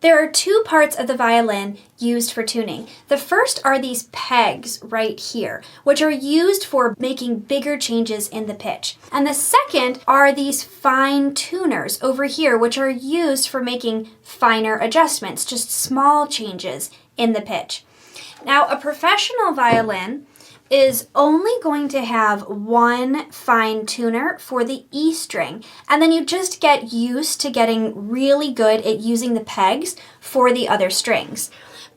There are two parts of the violin used for tuning. The first are these pegs right here, which are used for making bigger changes in the pitch. And the second are these fine tuners over here, which are used for making finer adjustments, just small changes in the pitch. Now, a professional violin is only going to have one fine tuner for the E string, and then you just get used to getting really good at using the pegs for the other strings.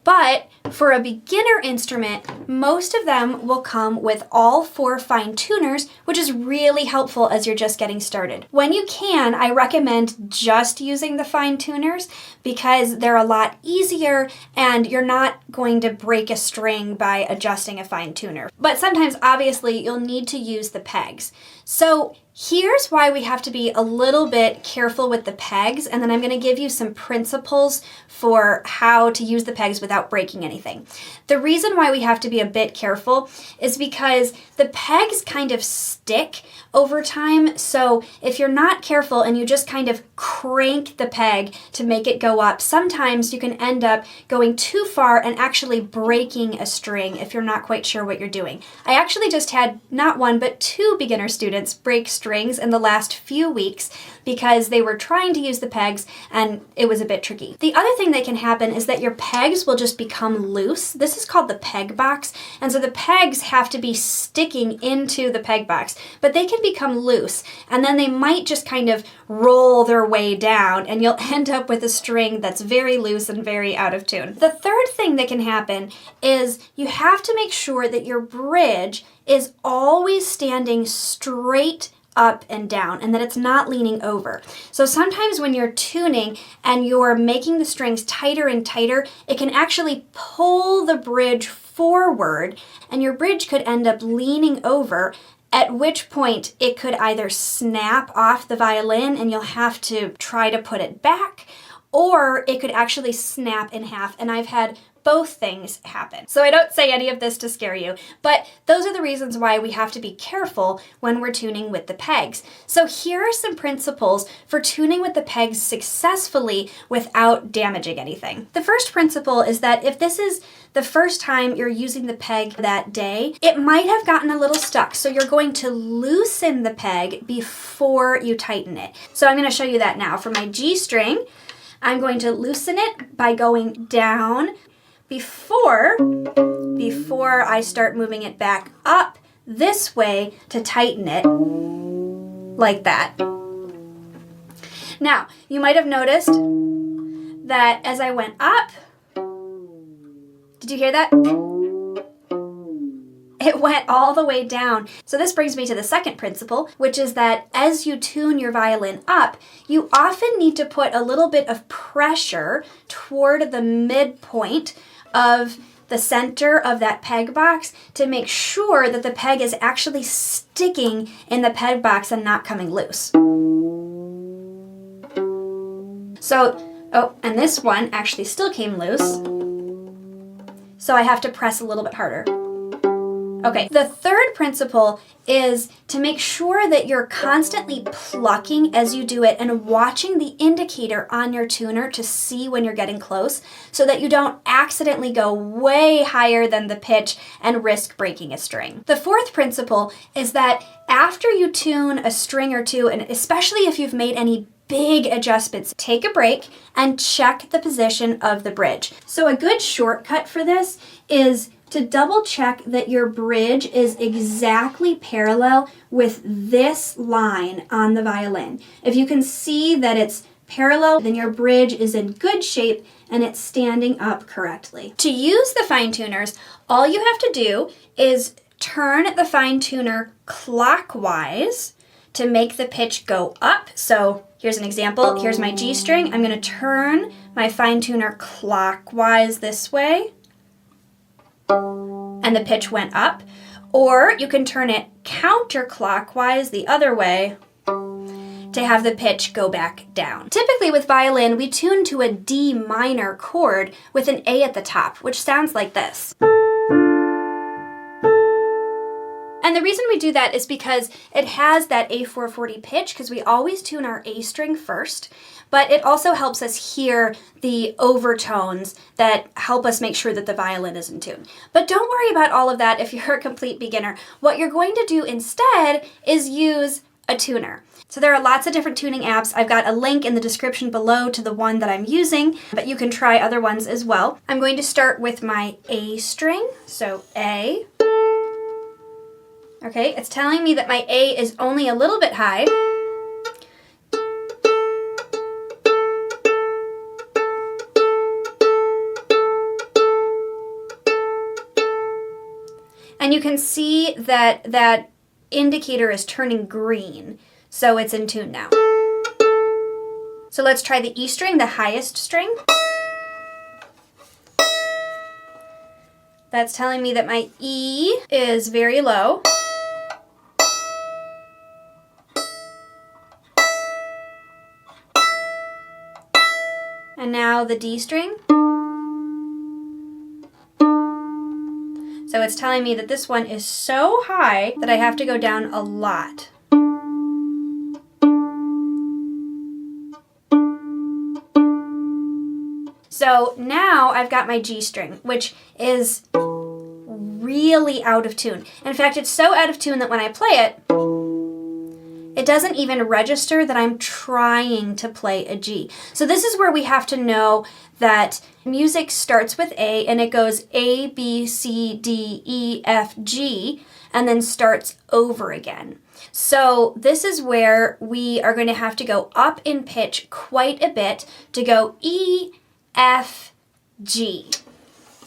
But for a beginner instrument, most of them will come with all four fine tuners, which is really helpful as you're just getting started. When you can, I recommend just using the fine tuners because they're a lot easier and you're not going to break a string by adjusting a fine tuner. But sometimes, obviously, you'll need to use the pegs. So here's why we have to be a little bit careful with the pegs, and then I'm going to give you some principles for how to use the pegs without breaking anything. The reason why we have to be a bit careful is because the pegs kind of stick over time, so if you're not careful and you just kind of crank the peg to make it go up, sometimes you can end up going too far and actually breaking a string if you're not quite sure what you're doing. I actually just had not one but two beginner students break strings in the last few weeks because they were trying to use the pegs and it was a bit tricky. The other thing that can happen is that your pegs will just become loose. This is called the peg box, and so the pegs have to be sticking into the peg box, but they can become loose and then they might just kind of roll their way down and you'll end up with a string that's very loose and very out of tune. The third thing that can happen is you have to make sure that your bridge is always standing straight up and down and that it's not leaning over. So sometimes when you're tuning and you're making the strings tighter and tighter, it can actually pull the bridge forward and your bridge could end up leaning over, at which point it could either snap off the violin and you'll have to try to put it back, or it could actually snap in half, and I've had both things happen. So I don't say any of this to scare you, but those are the reasons why we have to be careful when we're tuning with the pegs. So here are some principles for tuning with the pegs successfully without damaging anything. The first principle is that if this is the first time you're using the peg that day, it might have gotten a little stuck. So you're going to loosen the peg before you tighten it. So I'm going to show you that now. For my G string, I'm going to loosen it by going down before I start moving it back up this way to tighten it like that. Now, you might have noticed that as I went up, did you hear that? It went all the way down. So this brings me to the second principle, which is that as you tune your violin up, you often need to put a little bit of pressure toward the midpoint of the center of that peg box to make sure that the peg is actually sticking in the peg box and not coming loose. So, and this one actually still came loose, so I have to press a little bit harder. Okay, the third principle is to make sure that you're constantly plucking as you do it and watching the indicator on your tuner to see when you're getting close so that you don't accidentally go way higher than the pitch and risk breaking a string. The fourth principle is that after you tune a string or two, and especially if you've made any big adjustments, take a break and check the position of the bridge. So a good shortcut for this is to double check that your bridge is exactly parallel with this line on the violin. If you can see that it's parallel, then your bridge is in good shape and it's standing up correctly. To use the fine tuners, all you have to do is turn the fine tuner clockwise to make the pitch go up. So here's an example. Here's my G string. I'm going to turn my fine tuner clockwise this way, and the pitch went up. Or you can turn it counterclockwise the other way to have the pitch go back down. Typically with violin, we tune to a D minor chord with an A at the top, which sounds like this. And the reason we do that is because it has that A440 pitch, because we always tune our A string first, but it also helps us hear the overtones that help us make sure that the violin is in tune. But don't worry about all of that if you're a complete beginner. What you're going to do instead is use a tuner. So there are lots of different tuning apps. I've got a link in the description below to the one that I'm using, but you can try other ones as well. I'm going to start with my A string, so A. Okay, it's telling me that my A is only a little bit high. And you can see that that indicator is turning green, so it's in tune now. So let's try the E string, the highest string. That's telling me that my E is very low. And now the D string. So it's telling me that this one is so high that I have to go down a lot. So now I've got my G string, which is really out of tune. In fact, it's so out of tune that when I play it, it doesn't even register that I'm trying to play a G. So this is where we have to know that music starts with A and it goes A, B, C, D, E, F, G, and then starts over again. So this is where we are going to have to go up in pitch quite a bit to go E, F, G.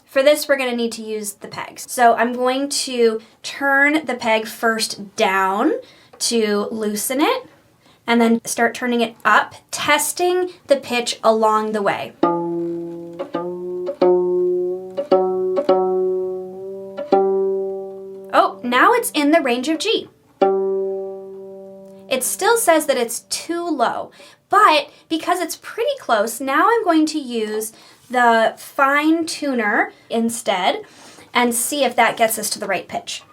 For this, we're going to need to use the pegs. So I'm going to turn the peg first down to loosen it, and then start turning it up, testing the pitch along the way. Oh, now it's in the range of G. It still says that it's too low, but because it's pretty close, now I'm going to use the fine tuner instead and see if that gets us to the right pitch.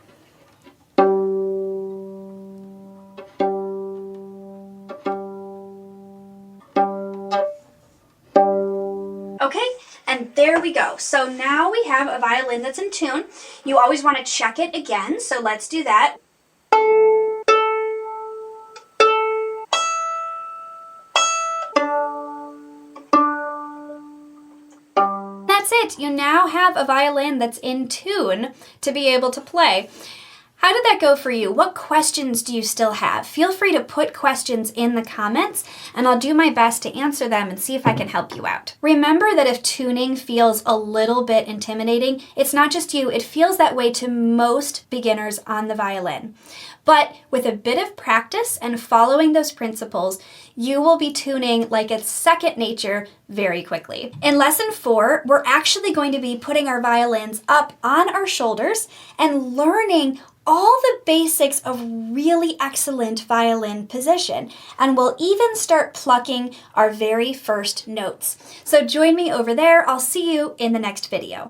Okay, and there we go. So now we have a violin that's in tune. You always want to check it again, so let's do that. That's it. You now have a violin that's in tune to be able to play. How did that go for you? What questions do you still have? Feel free to put questions in the comments and I'll do my best to answer them and see if I can help you out. Remember that if tuning feels a little bit intimidating, it's not just you, it feels that way to most beginners on the violin. But with a bit of practice and following those principles, you will be tuning like it's second nature very quickly. In lesson 4, we're actually going to be putting our violins up on our shoulders and learning all the basics of really excellent violin position, and we'll even start plucking our very first notes. So join me over there. I'll see you in the next video.